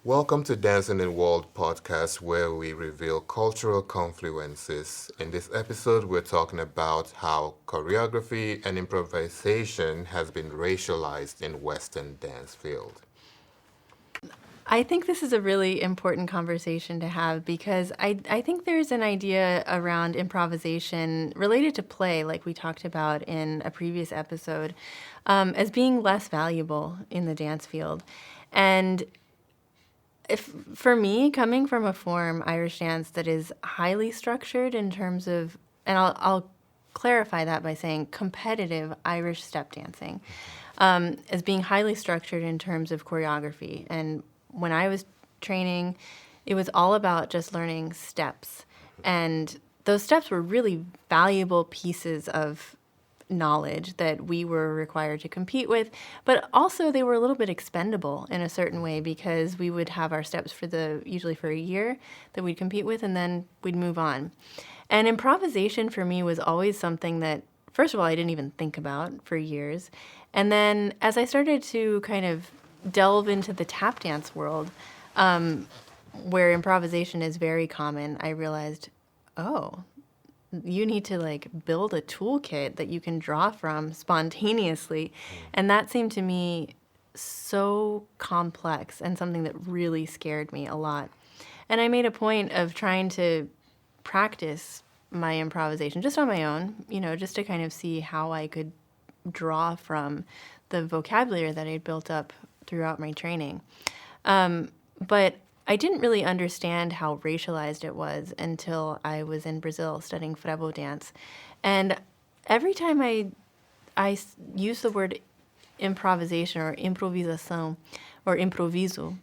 Welcome to Dancing in World podcast, where we reveal cultural confluences. In this episode, we're talking about how choreography and improvisation has been racialized in Western dance field. I think this is a really important conversation to have because I think there's an idea around improvisation related to play, like we talked about in a previous episode, as being less valuable in the dance field. And if for me, coming from a form, Irish dance, that is highly structured in terms of, and I'll clarify that by saying competitive Irish step dancing, as being highly structured in terms of choreography. And when I was training, it was all about just learning steps. And those steps were really valuable pieces of knowledge that we were required to compete with, but also they were a little bit expendable in a certain way because we would have our steps usually for a year that we'd compete with, and then we'd move on. And improvisation for me was always something that, first of all, I didn't even think about for years. And then as I started to kind of delve into the tap dance world, where improvisation is very common, I realized, oh, you need to like build a toolkit that you can draw from spontaneously. And that seemed to me so complex and something that really scared me a lot. And I made a point of trying to practice my improvisation just on my own, just to kind of see how I could draw from the vocabulary that I'd built up throughout my training. But I didn't really understand how racialized it was until I was in Brazil studying frevo dance. And every time I use the word improvisation or improvisação or improviso,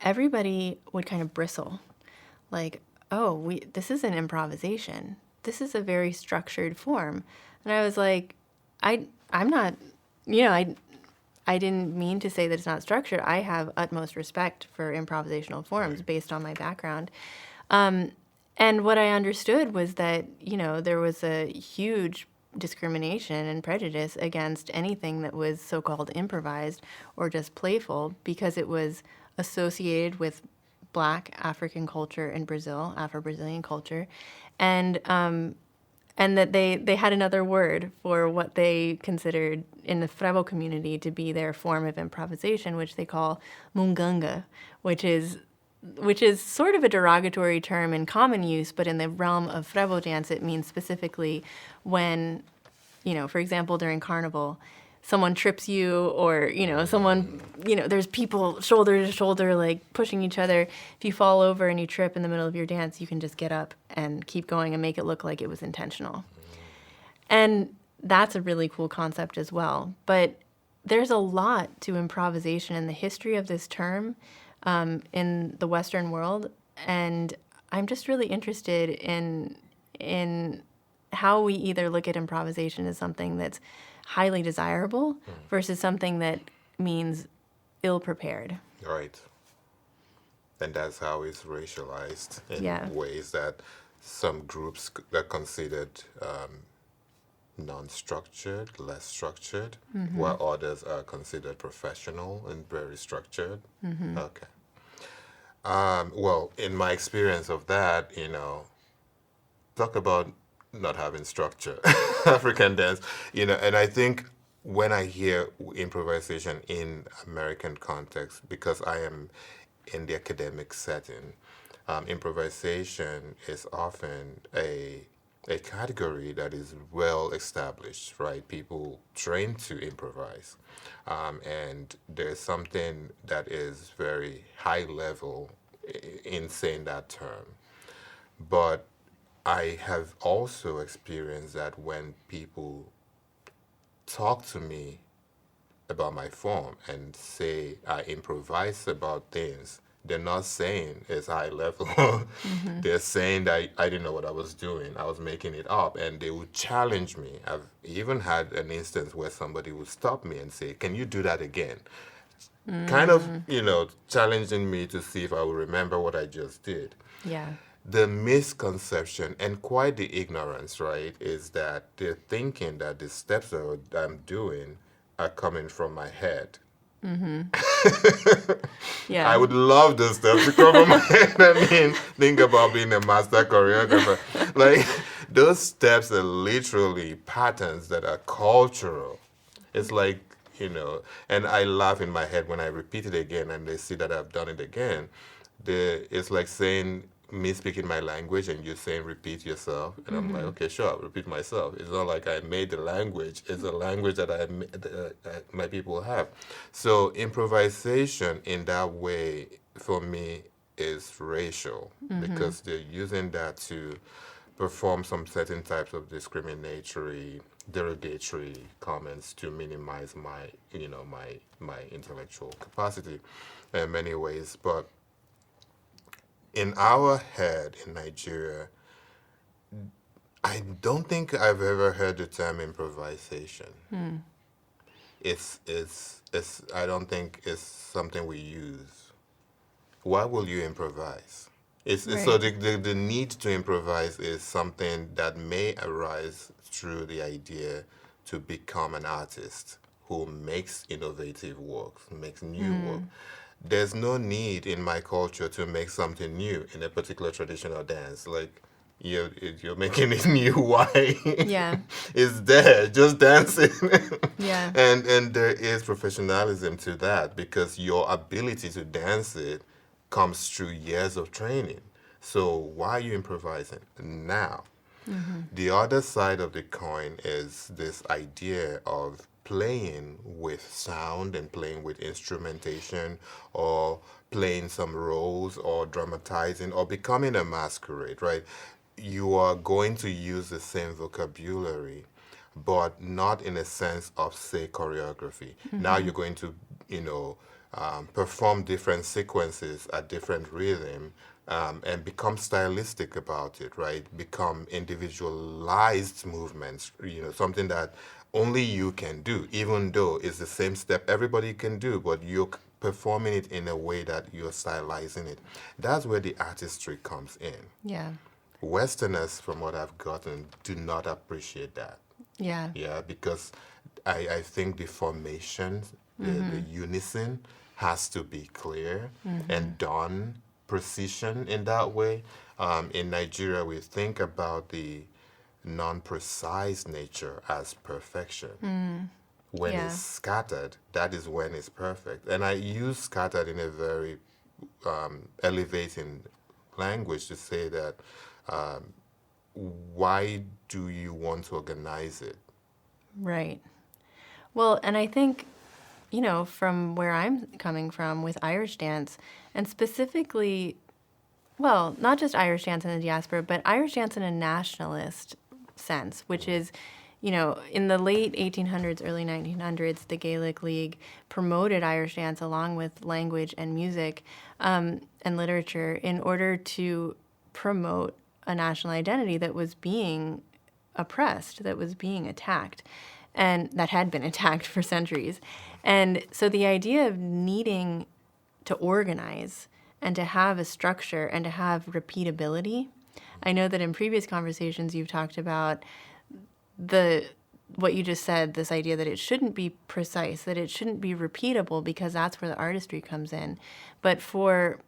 everybody would kind of bristle. Like, oh, this is an improvisation. This is a very structured form. And I was like, I'm not, I didn't mean to say that it's not structured. I have utmost respect for improvisational forms based on my background. And what I understood was that, there was a huge discrimination and prejudice against anything that was so-called improvised or just playful because it was associated with Black African culture in Brazil, Afro-Brazilian culture. And that they had another word for what they considered in the frevo community to be their form of improvisation, which they call munganga, which is sort of a derogatory term in common use, but in the realm of frevo dance, it means specifically when, for example, during carnival, someone trips you or, someone, there's people shoulder to shoulder, like pushing each other. If you fall over and you trip in the middle of your dance, you can just get up and keep going and make it look like it was intentional. And that's a really cool concept as well. But there's a lot to improvisation in the history of this term in the Western world. And I'm just really interested in how we either look at improvisation as something that's highly desirable versus something that means ill-prepared. Right. And that's how it's racialized in Yeah. ways that some groups are considered non-structured, less structured, while others are considered professional and very structured. Okay. Well, in my experience of that, talk about not having structure, African dance, and I think when I hear improvisation in American context, because I am in the academic setting, improvisation is often a category that is well established, right? People train to improvise. And there's something that is very high level in saying that term. But I have also experienced that when people talk to me about my form and say I improvise about things, they're not saying it's high level. They're saying that I didn't know what I was doing. I was making it up, and they would challenge me. I've even had an instance where somebody would stop me and say, "Can you do that again?" Kind of, challenging me to see if I would remember what I just did. Yeah. The misconception and quite the ignorance, right, is that they're thinking that the steps that I'm doing are coming from my head. Yeah. I would love those steps to cover my head. I mean, think about being a master choreographer. Like, those steps are literally patterns that are cultural. It's like, and I laugh in my head when I repeat it again and they see that I've done it again. It's like saying, me speaking my language and you saying repeat yourself. And I'm like, okay, sure, I'll repeat myself. It's not like I made the language. It's a language that my people have. So improvisation in that way, for me, is racial because they're using that to perform some certain types of discriminatory, derogatory comments to minimize my intellectual capacity in many ways. But in our head in Nigeria, I don't think I've ever heard the term improvisation. It's I don't think it's something we use. Why will you improvise? So the need to improvise is something that may arise through the idea to become an artist who makes innovative work, makes new work. There's no need in my culture to make something new in a particular traditional dance. Like, you're making it new. Why? Yeah. It's there, just dancing. Yeah. And there is professionalism to that because your ability to dance it comes through years of training. So why are you improvising now? The other side of the coin is this idea of playing with sound and playing with instrumentation or playing some roles or dramatizing or becoming a masquerade, right? You are going to use the same vocabulary, but not in a sense of, say, choreography. Now you're going to, perform different sequences at different rhythm and become stylistic about it, right? Become individualized movements, something that only you can do, even though it's the same step everybody can do, but you're performing it in a way that you're stylizing it. That's where the artistry comes in. Yeah. Westerners, from what I've gotten, do not appreciate that. Yeah. Yeah, because I think the formation, the unison has to be clear and done precision in that way. In Nigeria, we think about the non-precise nature as perfection. When Yeah. it's scattered, that is when it's perfect. And I use scattered in a very elevating language to say that why do you want to organize it? Right. Well, and I think, from where I'm coming from with Irish dance, and specifically, well, not just Irish dance in the diaspora, but Irish dance in a nationalist sense, which is, in the late 1800s, early 1900s, the Gaelic League promoted Irish dance along with language and music and literature in order to promote a national identity that was being oppressed, that was being attacked, and that had been attacked for centuries. And so the idea of needing to organize and to have a structure and to have repeatability, I know that in previous conversations you've talked about what you just said, this idea that it shouldn't be precise, that it shouldn't be repeatable because that's where the artistry comes in. But for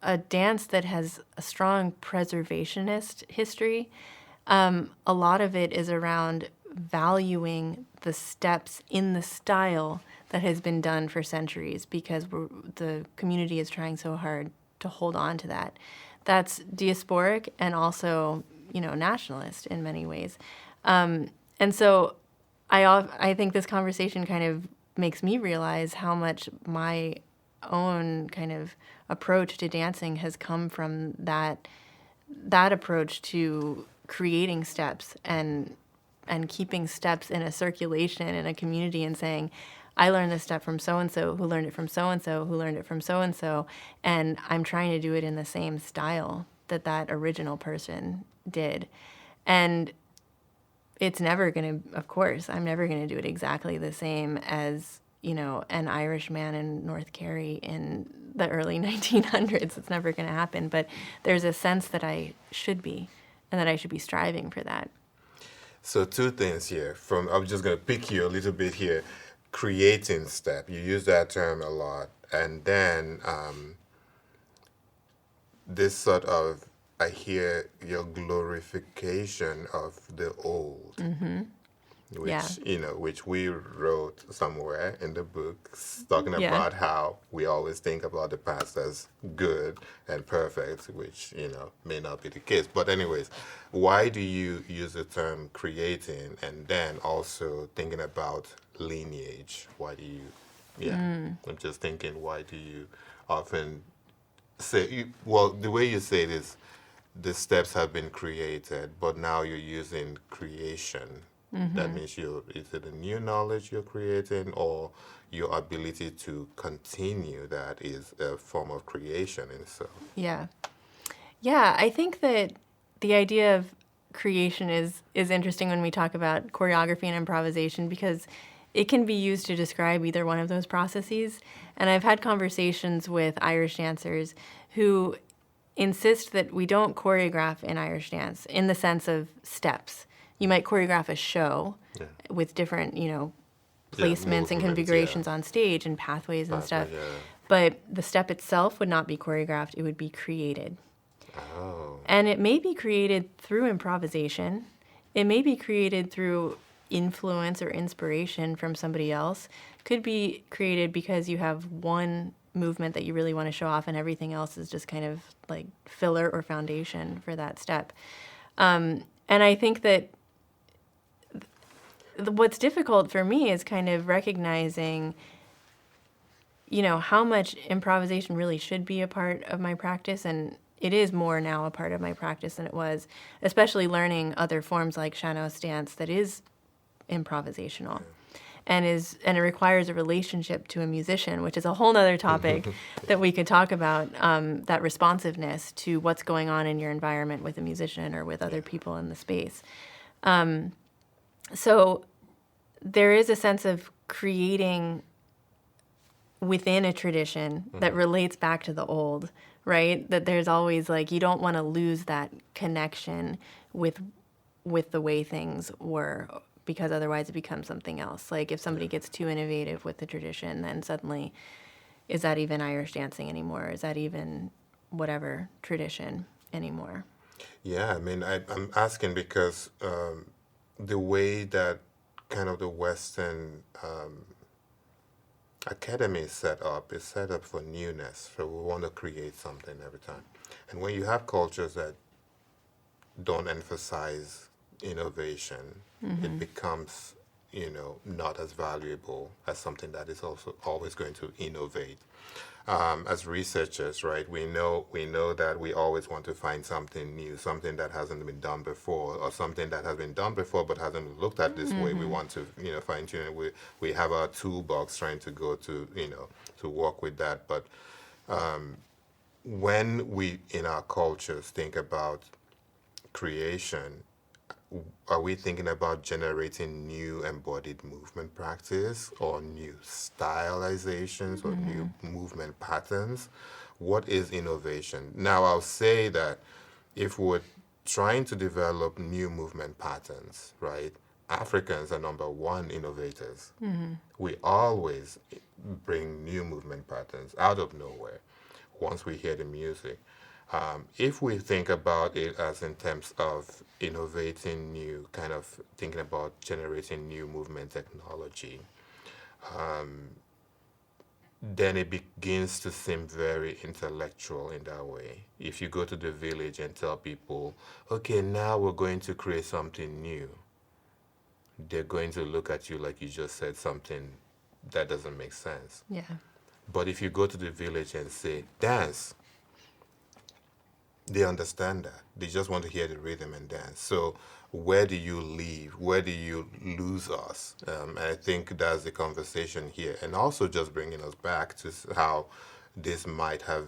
a dance that has a strong preservationist history, a lot of it is around valuing the steps in the style that has been done for centuries because the community is trying so hard to hold on to that. That's diasporic and also, nationalist in many ways. And so I think this conversation kind of makes me realize how much my own kind of approach to dancing has come from that approach to creating steps and keeping steps in a circulation in a community and saying, I learned this step from so-and-so who learned it from so-and-so who learned it from so-and-so, and I'm trying to do it in the same style that original person did. And it's never going to, of course, I'm never going to do it exactly the same as, an Irish man in North Kerry in the early 1900s. It's never going to happen. But there's a sense that I should be and that I should be striving for that. So two things here. I'm just going to pick you a little bit here. creating step. You use that term a lot, and then this sort of, I hear your glorification of the old, which Yeah. which we wrote somewhere in the book, talking Yeah. about how we always think about the past as good and perfect, which may not be the case. But anyways, why do you use the term creating, and then also thinking about lineage? Why do you? Yeah, I'm just thinking, why do you often say? Well, the way you say it is, the steps have been created, but now you're using creation. That means is it a new knowledge you're creating, or your ability to continue that is a form of creation in itself? Yeah. Yeah, I think that the idea of creation is interesting when we talk about choreography and improvisation, because it can be used to describe either one of those processes. And I've had conversations with Irish dancers who insist that we don't choreograph in Irish dance in the sense of steps. You might choreograph a show Yeah. with different, Yeah, placements and movements, configurations yeah. on stage and pathways and stuff. Yeah. But the step itself would not be choreographed, it would be created. Oh. And it may be created through improvisation. It may be created through influence or inspiration from somebody else. Could be created because you have one movement that you really want to show off, and everything else is just kind of like filler or foundation for that step. And I think that what's difficult for me is kind of recognizing, how much improvisation really should be a part of my practice. And it is more now a part of my practice than it was, especially learning other forms like Shanos dance that is improvisational. And it requires a relationship to a musician, which is a whole nother topic that we could talk about, that responsiveness to what's going on in your environment with a musician or with other people in the space. So there is a sense of creating within a tradition that relates back to the old, right? That there's always you don't want to lose that connection with the way things were, because otherwise it becomes something else. Like if somebody gets too innovative with the tradition, then suddenly, is that even Irish dancing anymore? Is that even whatever tradition anymore? Yeah, I mean, I'm asking because the way that kind of the Western academy is set up for newness. So we want to create something every time. And when you have cultures that don't emphasize innovation, it becomes, not as valuable as something that is also always going to innovate. As researchers, right, we know that we always want to find something new, something that hasn't been done before, or something that has been done before but hasn't been looked at this way. We want to, fine tune it. We have our toolbox trying to go to, to work with that. But when we in our cultures think about creation, are we thinking about generating new embodied movement practice, or new stylizations, or new movement patterns? What is innovation? Now, I'll say that if we're trying to develop new movement patterns, right, Africans are number one innovators. We always bring new movement patterns out of nowhere once we hear the music. If we think about it as in terms of innovating new, kind of thinking about generating new movement technology, then it begins to seem very intellectual in that way. If you go to the village and tell people, okay, now we're going to create something new, they're going to look at you like you just said something that doesn't make sense. Yeah. But if you go to the village and say, dance, they understand that. They just want to hear the rhythm and dance. So where do you leave? Where do you lose us? And I think that's the conversation here. And also just bringing us back to how this might have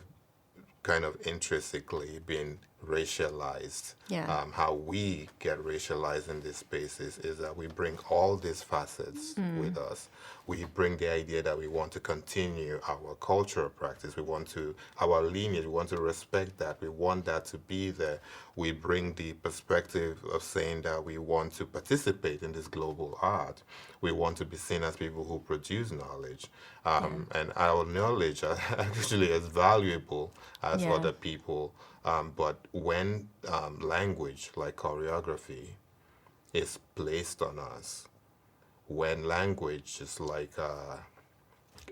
kind of intrinsically been racialized. Yeah. How we get racialized in these spaces is that we bring all these facets with us. We bring the idea that we want to continue our cultural practice. We want to, our lineage, we want to respect that. We want that to be there. We bring the perspective of saying that we want to participate in this global art. We want to be seen as people who produce knowledge. And our knowledge actually is valuable as Yeah. other people. But when language, like choreography, is placed on us, when language is like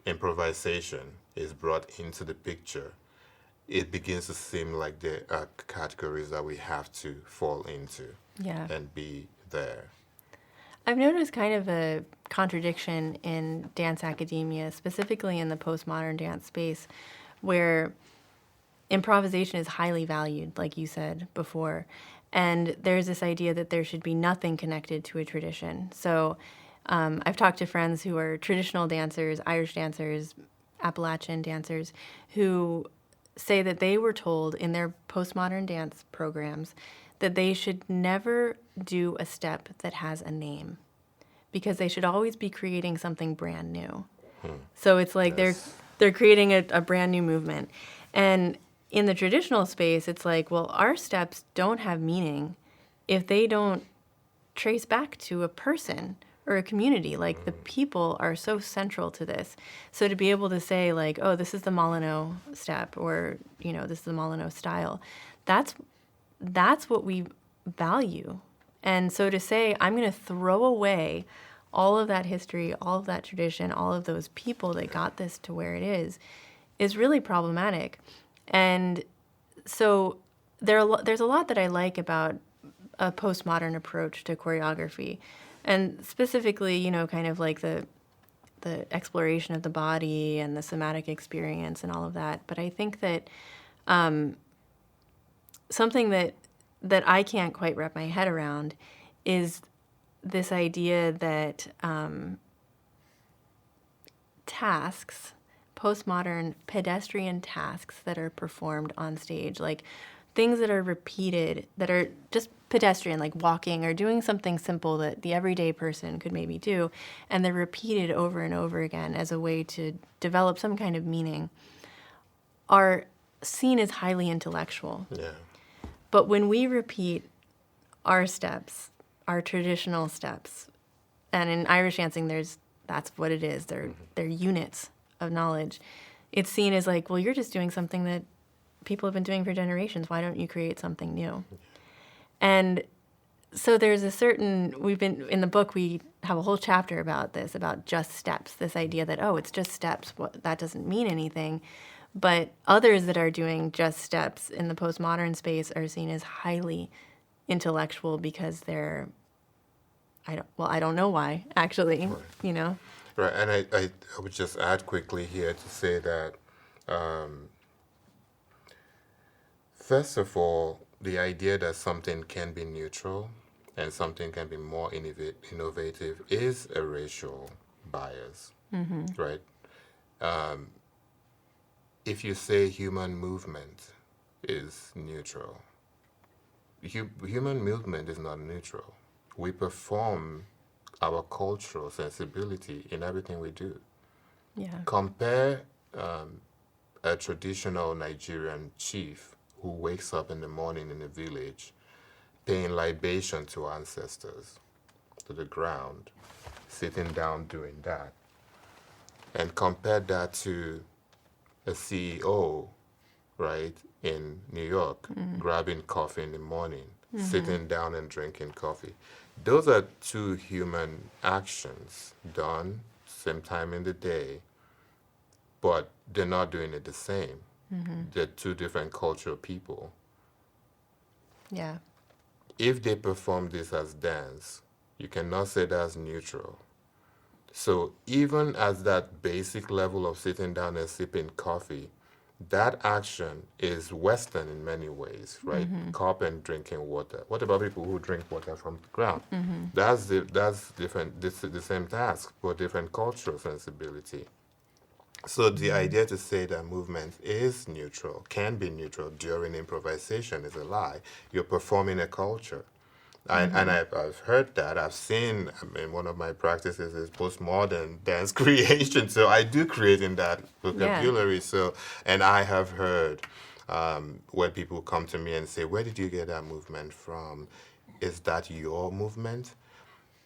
improvisation is brought into the picture, it begins to seem like there are categories that we have to fall into Yeah. and be there. I've noticed kind of a contradiction in dance academia, specifically in the postmodern dance space, where improvisation is highly valued, like you said before. And there's this idea that there should be nothing connected to a tradition. So I've talked to friends who are traditional dancers, Irish dancers, Appalachian dancers, who say that they were told in their postmodern dance programs that they should never do a step that has a name because they should always be creating something brand new. So it's like Yes. they're creating a brand new movement. And in the traditional space, it's like, well, our steps don't have meaning if they don't trace back to a person or a community. Like the people are so central to this. So to be able to say like, oh, this is the Molyneux step, or this is the Molyneux style, that's what we value. And so to say, I'm going to throw away all of that history, all of that tradition, all of those people that got this to where it is really problematic. And so there's a lot that I like about a postmodern approach to choreography. And specifically, kind of like the exploration of the body and the somatic experience and all of that. But I think that something that I can't quite wrap my head around is this idea that tasks, postmodern pedestrian tasks that are performed on stage, like things that are repeated, that are just pedestrian, like walking or doing something simple that the everyday person could maybe do, and they're repeated over and over again as a way to develop some kind of meaning, are seen as highly intellectual. Yeah. But when we repeat our steps, our traditional steps, and in Irish dancing, that's what it is. They're units of knowledge. It's seen as like, well, you're just doing something that people have been doing for generations. Why don't you create something new? And so there's in the book, we have a whole chapter about this, about just steps, this idea that, oh, it's just steps. That doesn't mean anything. But others that are doing just steps in the postmodern space are seen as highly intellectual because they're, I don't know why, actually, Right, and I would just add quickly here to say that, first of all, the idea that something can be neutral and something can be more innovative is a racial bias, right? If you say human movement is neutral, human movement is not neutral. We perform our cultural sensibility in everything we do. Yeah. Compare a traditional Nigerian chief who wakes up in the morning in a village paying libation to ancestors, to the ground, sitting down doing that, and compare that to a CEO, right, in New York, grabbing coffee in the morning, sitting down and drinking coffee. Those are two human actions done same time in the day, but they're not doing it the same. They're two different cultural people. Yeah. If they perform this as dance, you cannot say that's neutral. So even at that basic level of sitting down and sipping coffee, that action is Western in many ways, right? Cup and drinking water. What about people who drink water from the ground? That's different. This is the same task, but different cultural sensibility. So the idea to say that movement is neutral, can be neutral during improvisation is a lie. You're performing a culture. And I've heard that. I've seen, I mean, one of my practices is postmodern dance creation. So I do create in that vocabulary. So, and I have heard when people come to me and say, where did you get that movement from? Is that your movement?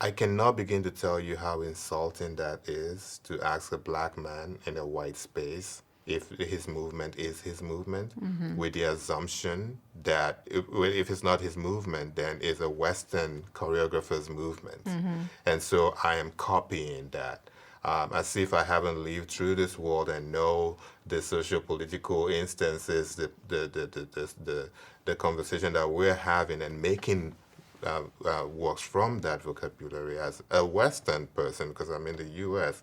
I cannot begin to tell you how insulting that is to ask a black man in a white space if his movement is his movement, with the assumption that if it's not his movement, then it's a Western choreographer's movement. And so I am copying that. As if I haven't lived through this world and know the socio-political instances, the conversation that we're having and making works from that vocabulary as a Western person, because I'm in the U.S.,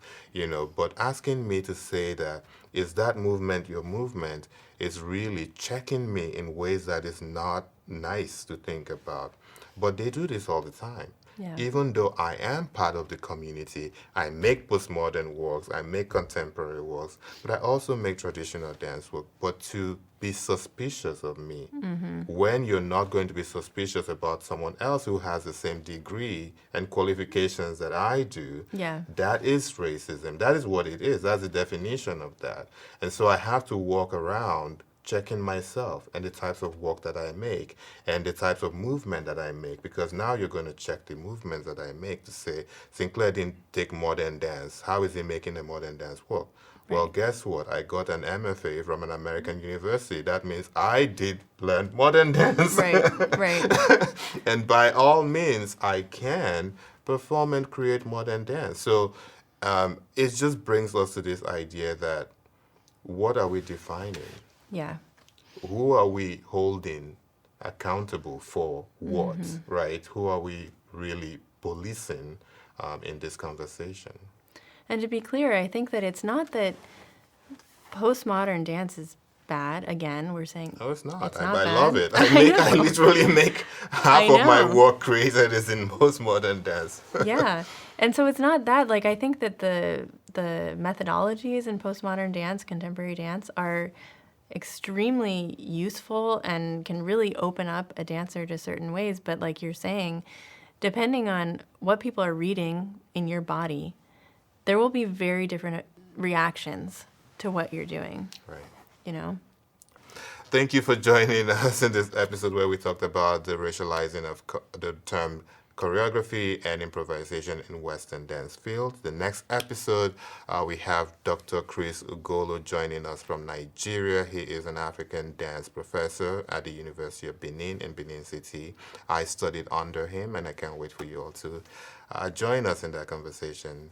but asking me to say that, is that movement your movement, is really checking me in ways that is not nice to think about. But they do this all the time. Yeah. Even though I am part of the community, I make postmodern works, I make contemporary works, but I also make traditional dance work. But to be suspicious of me when you're not going to be suspicious about someone else who has the same degree and qualifications that I do, that is racism. That is what it is. That's the definition of that. And so I have to walk around checking myself and the types of work that I make and the types of movement that I make, because now you're going to check the movements that I make to say, Sinclair didn't take modern dance. How is he making a modern dance work? Right. Well, guess what? I got an MFA from an American university. That means I did learn modern dance. Right. And by all means, I can perform and create modern dance. So it just brings us to this idea that what are we defining? Yeah. Who are we holding accountable for what, right? Who are we really policing in this conversation? And to be clear, I think that it's not that postmodern dance is bad. Again, we're saying no, it's not. I love it. I literally make half of my work created is in postmodern dance. Yeah. And so it's not that. Like, I think that the methodologies in postmodern dance, contemporary dance, are extremely useful and can really open up a dancer to certain ways. But like you're saying, depending on what people are reading in your body, there will be very different reactions to what you're doing. Right. Thank you for joining us in this episode where we talked about the racializing of the term choreography and improvisation in Western dance field. The next episode, we have Dr. Chris Ugolo joining us from Nigeria. He is an African dance professor at the University of Benin in Benin City. I studied under him, and I can't wait for you all to join us in that conversation.